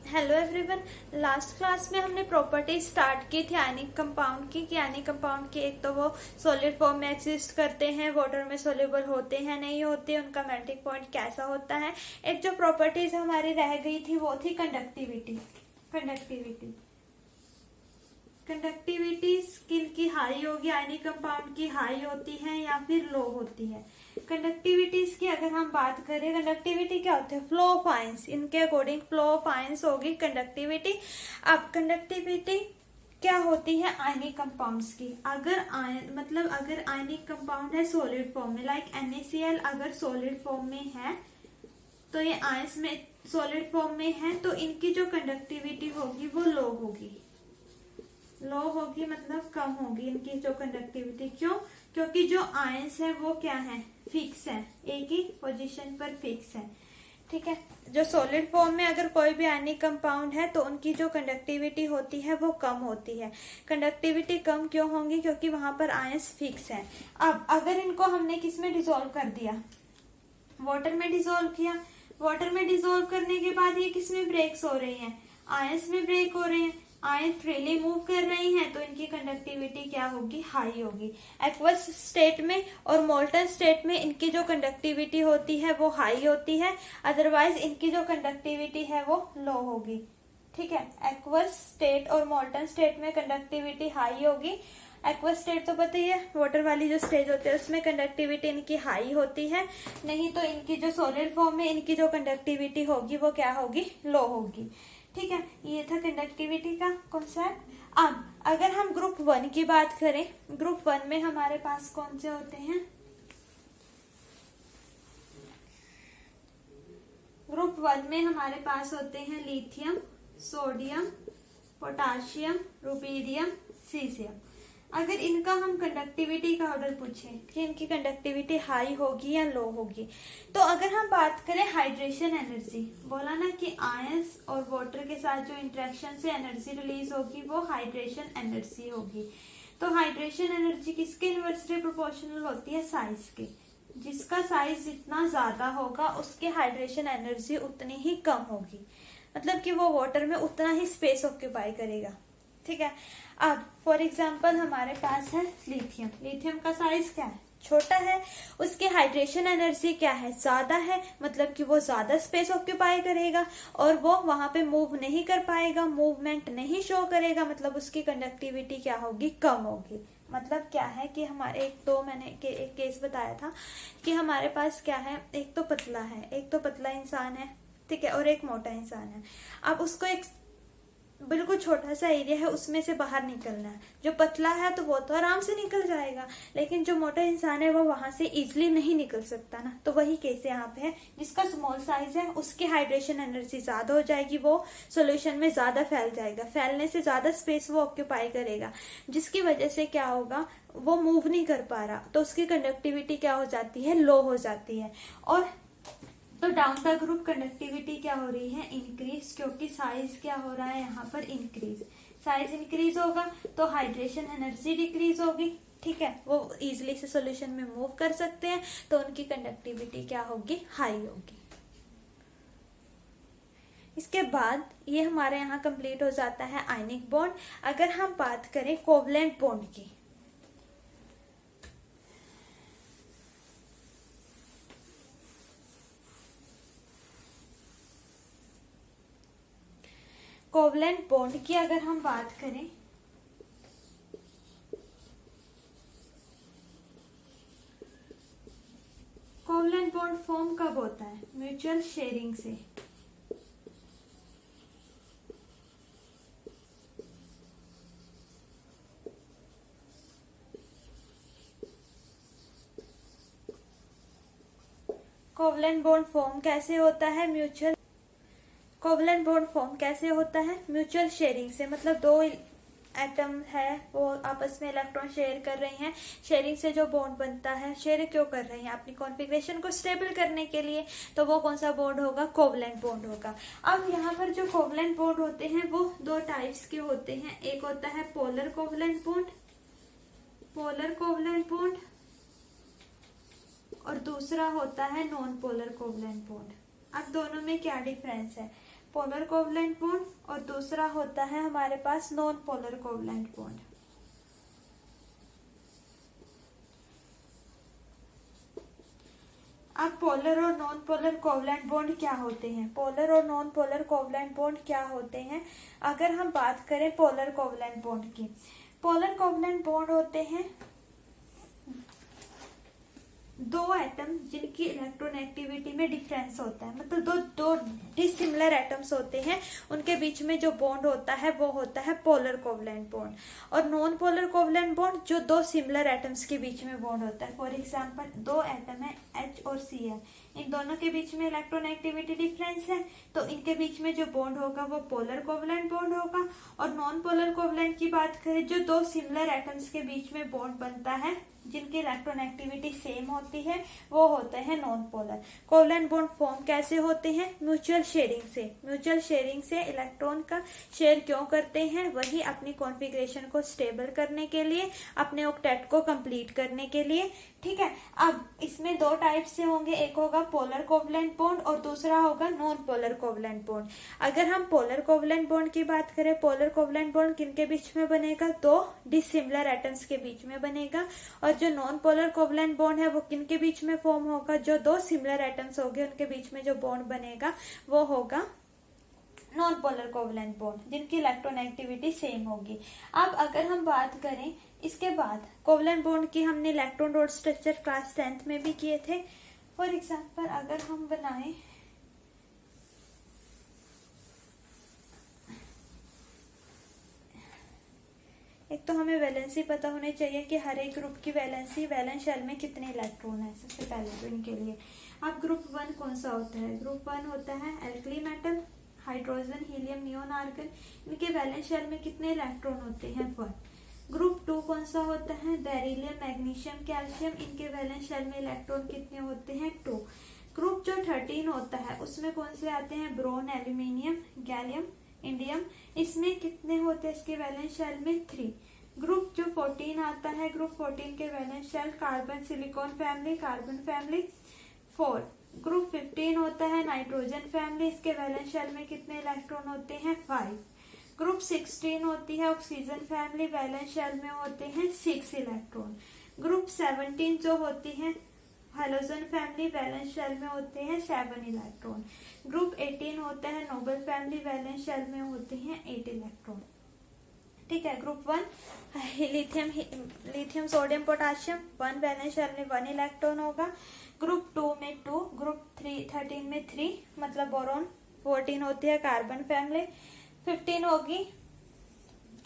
Hello everyone. Last class में हमने property start की थी आयनिक कंपाउंड की कि आयनिक कंपाउंड की एक तो वो सॉलिड फॉर्म में एग्जिस्ट करते हैं, वाटर में सोल्यूबल होते हैं नहीं होते, उनका मेल्टिंग पॉइंट कैसा होता है। एक जो प्रॉपर्टीज हमारी रह गई थी वो थी कंडक्टिविटी। कंडक्टिविटी किनकी हाई होगी, आयनिक कंपाउंड की हाई होती है या फिर लो होती है। कंडक्टिविटीज की अगर हम बात करें, कंडक्टिविटी क्या होती है, फ्लो ऑफ आयंस, इनके अकॉर्डिंग फ्लो ऑफ आयंस होगी कंडक्टिविटी। अब कंडक्टिविटी क्या होती है आयनिक कंपाउंड्स की, अगर अगर आयनिक कंपाउंड है सॉलिड फॉर्म में, लाइक NaCl अगर सॉलिड फॉर्म में है तो ये आयंस में सॉलिड फॉर्म में है तो इनकी जो कंडक्टिविटी होगी वो लो होगी। लो होगी मतलब कम होगी इनकी जो कंडक्टिविटी। क्यों? क्योंकि जो आयंस है वो क्या है, फिक्स है, एक ही पोजीशन पर फिक्स है। ठीक है, जो सॉलिड फॉर्म में अगर कोई भी आयनिक कंपाउंड है तो उनकी जो कंडक्टिविटी होती है वो कम होती है। कंडक्टिविटी कम क्यों होगी? क्योंकि वहां पर आयंस फिक्स है। अब अगर इनको हमने किस में डिसॉल्व कर दिया, वाटर में डिसॉल्व किया, वाटर में डिसॉल्व करने के बाद ये किस में ब्रेक्स हो रही हैं, आयंस में ब्रेक हो रहे हैं, आयन फ्रीली मूव कर रही हैं तो इनकी कंडक्टिविटी क्या होगी, हाई होगी। एक्वस स्टेट में और मोल्टन स्टेट में इनकी जो कंडक्टिविटी होती है वो हाई होती है, अदरवाइज इनकी जो कंडक्टिविटी है वो लो होगी। ठीक है, एक्वस स्टेट और मोल्टन स्टेट में कंडक्टिविटी हाई होगी। एक्वस स्टेट तो पता ही है, वाटर वाली जो स्टेज होती है उसमें कंडक्टिविटी इनकी हाई होती है, नहीं तो इनकी जो सॉलिड फॉर्म में इनकी जो कंडक्टिविटी होगी वो क्या होगी, लो होगी। ठीक है, ये था कंडक्टिविटी का कॉन्सेप्ट। अब अगर हम ग्रुप 1 की बात करें, ग्रुप 1 में हमारे पास कौन से होते हैं, ग्रुप 1 में हमारे पास होते हैं lithium, sodium, potassium, rubidium, caesium. अगर इनका हम कंडक्टिविटी का ऑर्डर पूछें कि इनकी कंडक्टिविटी हाई होगी या लो होगी, तो अगर हम बात करें हाइड्रेशन एनर्जी, बोला ना कि आयंस और वाटर के साथ जो इंटरेक्शन से एनर्जी रिलीज होगी वो हाइड्रेशन एनर्जी होगी। तो हाइड्रेशन एनर्जी किसके इनवर्सली प्रोपोर्शनल होती है, साइज के। जिसका साइज जितना ज्यादा होगा उसकी हाइड्रेशन एनर्जी उतनी ही कम होगी, मतलब कि वो वाटर में उतना ही स्पेस ऑक्यूपाई करेगा। ठीक है, अब फॉर एग्जाम्पल हमारे पास है लिथियम, लिथियम का साइज क्या है, छोटा है, उसकी हाइड्रेशन एनर्जी क्या है, ज्यादा है, मतलब कि वो ज्यादा स्पेस ऑक्यूपाई करेगा और वो वहां पे मूव नहीं कर पाएगा, मूवमेंट नहीं शो करेगा, मतलब उसकी कंडक्टिविटी क्या होगी, कम होगी। मतलब क्या है कि हमारे मैंने एक केस बताया था कि हमारे पास क्या है, एक तो पतला इंसान है, ठीक है, और एक मोटा इंसान है। अब उसको एक बिल्कुल छोटा सा एरिया है उसमें से बाहर निकलना है। जो पतला है तो वो तो आराम से निकल जाएगा, लेकिन जो मोटा इंसान है वो वहां से इजिली नहीं निकल सकता ना। तो वही केस यहाँ पे है, जिसका स्मॉल साइज है उसकी हाइड्रेशन एनर्जी ज्यादा हो जाएगी, वो सोल्यूशन में ज्यादा फैल जाएगा, फैलने से ज्यादा स्पेस वो ऑक्यूपाई करेगा, जिसकी वजह से क्या होगा, वो मूव नहीं कर पा रहा, तो उसकी कंडक्टिविटी क्या हो जाती है, लो हो जाती है। और तो डाउन द ग्रुप कंडक्टिविटी क्या हो रही है, इंक्रीज, क्योंकि साइज क्या हो रहा है यहाँ पर, इंक्रीज। साइज इंक्रीज होगा तो हाइड्रेशन एनर्जी डिक्रीज होगी। ठीक है, वो इजिली से सॉल्यूशन में मूव कर सकते हैं तो उनकी कंडक्टिविटी क्या होगी, हाई होगी। इसके बाद ये हमारे यहाँ कंप्लीट हो जाता है आयनिक बॉन्ड। अगर हम बात करें कोवलेंट बॉन्ड की, कोवलेंट बॉन्ड की अगर हम बात करें, कोवलेंट बॉन्ड फॉर्म कब होता है, म्यूचुअल शेयरिंग से। कोवलेंट बॉन्ड फॉर्म कैसे होता है, कोवलेंट बॉन्ड फॉर्म कैसे होता है, म्यूचुअल शेयरिंग से। मतलब दो एटम है वो आपस में इलेक्ट्रॉन शेयर कर रही हैं, शेयरिंग से जो बॉन्ड बनता है, शेयर क्यों कर रही हैं, अपनी कॉन्फ़िगरेशन को स्टेबल करने के लिए, तो वो कौन सा बॉन्ड होगा, कोवलेंट बॉन्ड होगा। अब यहाँ पर जो कोवलेंट बॉन्ड होते हैं वो दो टाइप्स के होते हैं, एक होता है पोलर कोवलेंट बॉन्ड, और दूसरा होता है नॉन पोलर कोवलेंट बॉन्ड। अब दोनों में क्या डिफरेंस है, पोलर कोवलेंट बॉन्ड और दूसरा होता है हमारे पास नॉन पोलर कोवलेंट बॉन्ड। अब पोलर और नॉन पोलर कोवलेंट बॉन्ड क्या होते हैं? पोलर और नॉन पोलर कोवलेंट बॉन्ड क्या होते हैं? अगर हम बात करें पोलर कोवलेंट बॉन्ड की, पोलर कोवलेंट बॉन्ड होते हैं दो एटम जिनकी इलेक्ट्रोनेगेटिविटी में डिफरेंस होता है, मतलब दो डिसिमिलर एटम्स होते हैं, उनके बीच में जो बॉन्ड होता है वो होता है पोलर कोवलेंट बॉन्ड। और नॉन पोलर कोवलेंट बॉन्ड जो दो सिमिलर एटम्स के बीच में बॉन्ड होता है। फॉर एग्जांपल दो एटम है H और Cl, इन दोनों के बीच में इलेक्ट्रोनेगेटिविटी डिफरेंस है, तो इनके बीच में जो बॉन्ड होगा वो पोलर कोवलेंट बॉन्ड होगा। और नॉन पोलर कोवलेंट की बात करें, जो दो सिमिलर एटम्स के बीच में बॉन्ड बनता है जिनकी इलेक्ट्रोनेगेटिविटी सेम होती है, वो होते हैं non polar. Covalent bond form कैसे होते हैं? म्यूचुअल शेयरिंग से। म्यूचुअल शेयरिंग से इलेक्ट्रॉन का शेयर क्यों करते हैं? वही अपनी कॉन्फ़िगरेशन को स्टेबल करने के लिए, अपने ऑक्टेट को कंप्लीट करने के लिए। ठीक है, अब इसमें दो टाइप से होंगे, एक होगा पोलर कोवलेंट बॉन्ड और दूसरा होगा नॉन पोलर कोवलेंट बॉन्ड। अगर हम पोलर कोवलेंट बॉन्ड की बात करें, पोलर कोवलेंट बॉन्ड किनके बीच में बनेगा? दो डिसिमिलर एटम्स के बीच में बनेगा। और जो नॉन पोलर कोवलेंट बॉन्ड है वो किनके बीच में फॉर्म होगा? जो दो सिमिलर एटम्स होंगे उनके बीच में जो बॉन्ड बनेगा वो होगा नॉन पोलर कोवलेंट बॉन्ड, जिनकी इलेक्ट्रोनेगेटिविटी सेम होगी। अब अगर हम बात करें इसके बाद कोवलेंट बॉन्ड की, हमने electron dot structure class 10th में भी किए थे। फॉर एग्जांपल अगर हम बनाएं एक तो हमें वैलेंसी पता होनी चाहिए कि हर एक ग्रुप की वैलेंसी, वैलेंस शेल में कितने इलेक्ट्रॉन है सबसे पहले तो इनके लिए। अब ग्रुप 1 कौन सा होता है? ग्रुप 1 होता है alkali metal, hydrogen, helium, neon, argon. इनके वैलेंस शेल में कितने इलेक्ट्रॉन होते हैं? 1। ग्रुप 2 कौन सा होता है? Beryllium, magnesium, calcium. इनके वैलेंस शेल में इलेक्ट्रॉन कितने होते हैं? 2। ग्रुप जो 13 होता है उसमें कौन से आते हैं? Boron, aluminium, gallium, indium. इसमें कितने होते हैं इसके वैलेंस शेल में? 3। ग्रुप जो 14 आता है, ग्रुप 14 के valence shell carbon, silicon family, carbon family, 4। Group 15 होता है नाइट्रोजन फैमिली, इसके वैलेंस शेल में कितने इलेक्ट्रॉन होते हैं? 5। ग्रुप 16 होती है ऑक्सीजन फैमिली, वैलेंस शेल में होते हैं 6 इलेक्ट्रॉन। ग्रुप 17 जो होती है हेलोजन फैमिली, वैलेंस शेल में होते हैं 7 इलेक्ट्रॉन। ग्रुप 18 होता है नोबल फैमिली, वैलेंस शेल में होते हैं 8 इलेक्ट्रॉन। ठीक है, group 1 lithium, sodium, potassium, 1 valence shell में 1 इलेक्ट्रॉन होगा। ग्रुप 2 में 2, ग्रुप 13 में 3, मतलब बोरॉन। 14 होती है कार्बन फैमिली, 15 होगी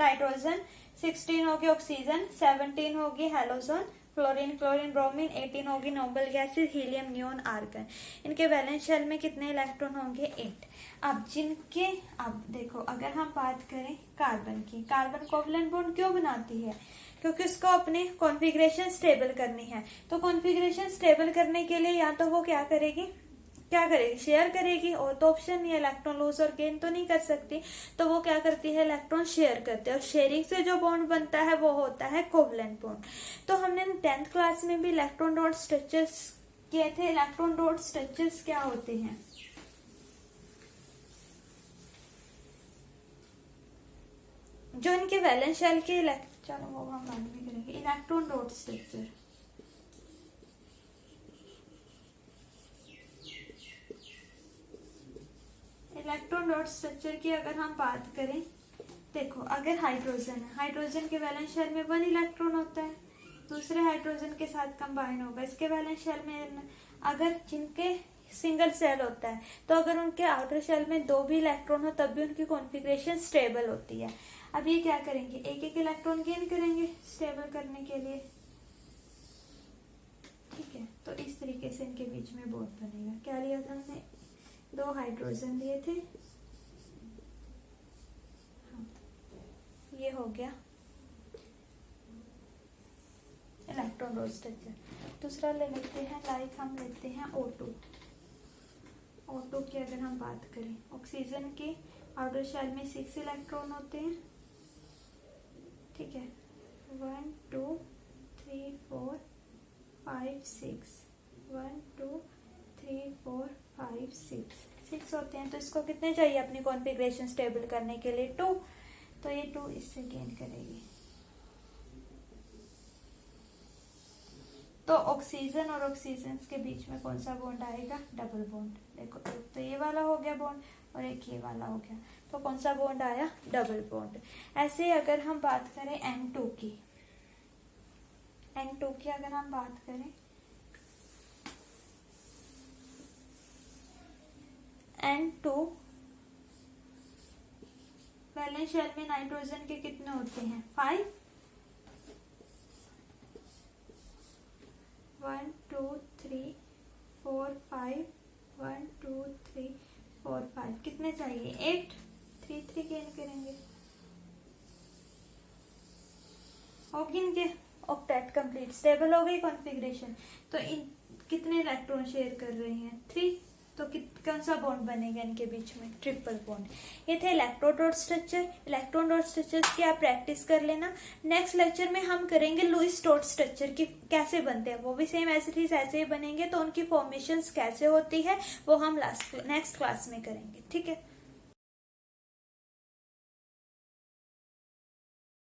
नाइट्रोजन, 16 होगी ऑक्सीजन, 17 होगी हेलोजन, फ्लोरीन, क्लोरीन, ब्रोमीन, 18 होगी noble gases, helium, neon, argon. इनके वैलेंस शेल में कितने इलेक्ट्रॉन होंगे? 8। अब देखो अगर हम बात करें कार्बन की, कार्बन कोवलेंट बॉन्ड क्यों बनाती है? क्योंकि उसको अपने कॉन्फ़िगरेशन स्टेबल करनी है। तो कॉन्फ़िगरेशन स्टेबल करने के लिए या तो वो क्या करेगी, शेयर करेगी, और तो ऑप्शन नहीं है, इलेक्ट्रॉन लूज और गेन तो नहीं कर सकती, तो वो क्या करती है? इलेक्ट्रॉन शेयर करते हैं, और शेयरिंग से जो बॉन्ड बनता है वो होता है कोवलेंट बॉन्ड। तो हमने 10th क्लास में भी इलेक्ट्रॉन डॉट स्ट्रक्चर्स किए थे। इलेक्ट्रॉन डॉट स्ट्रक्चर्स क्या होते हैं? जो इनके वैलेंस शेल के चलो वो हम बाद में करेंगे। Electron dot structure, electron dot structure की अगर हम बात करें, देखो अगर हाइड्रोजन है, हाइड्रोजन के वैलेंस शेल में 1 इलेक्ट्रॉन होता है, दूसरे हाइड्रोजन के साथ कंबाइन होगा, इसके वैलेंस शेल में अगर जिनके सिंगल शेल होता है तो अगर उनके आउटर शेल में 2 भी इलेक्ट्रॉन हो तब भी उनकी कॉन्फ़िगरेशन स्टेबल होती है। अब ये क्या करेंगे? एक एक इलेक्ट्रॉन गेन करेंगे स्टेबल करने के लिए। ठीक है, तो इस तरीके से इनके बीच में बॉन्ड बनेगा। क्या लिया था हमने? 2 हाइड्रोजन लिए थे, हाँ, ये हो गया इलेक्ट्रॉन डॉट स्ट्रक्चर। दूसरा ले लेते हैं, लाइक हम लेते हैं O2। O2 की अगर हम बात करें, ऑक्सीजन के आउटर शेल में 6 इलेक्ट्रॉन होते हैं। ठीक है, 1 2 3 4 5 6, 1 2 3 4 5 6 6 होते हैं, तो इसको कितने चाहिए अपनी कॉन्फ़िगरेशन स्टेबल करने के लिए? 2। तो ये 2 इससे गेन करेगी। तो ऑक्सीजन और ऑक्सीजन के बीच में कौन सा बॉन्ड आएगा? Double bond. देखो एक तो ये वाला हो गया बॉन्ड और एक ये वाला हो गया, तो कौन सा बॉन्ड आया? Double bond. ऐसे अगर हम बात करें N2 की, N2 की अगर हम बात करें, N2 वैलेंस शेल में नाइट्रोजन के कितने होते हैं? 5। 1 2 3 4 5, 1 2 3 4 5, कितने चाहिए? 8। 3 3 गेन करेंगे, होगी इनके ऑक्टेट कंप्लीट, स्टेबल हो गई कॉन्फ़िगरेशन। तो इन कितने इलेक्ट्रॉन शेयर कर रहे हैं? 3। तो कौन सा बॉन्ड बनेगा इनके बीच में? Triple bond. ये थे electrode dot structure. Electron dot structure की आप प्रैक्टिस कर लेना। नेक्स्ट लेक्चर में हम करेंगे लुईस डॉट स्ट्रक्चर की कैसे बनते हैं, वो भी सेम ऐसे ही बनेंगे। तो उनकी फॉर्मेशंस कैसे होती है वो हम नेक्स्ट क्लास में करेंगे, ठीक है।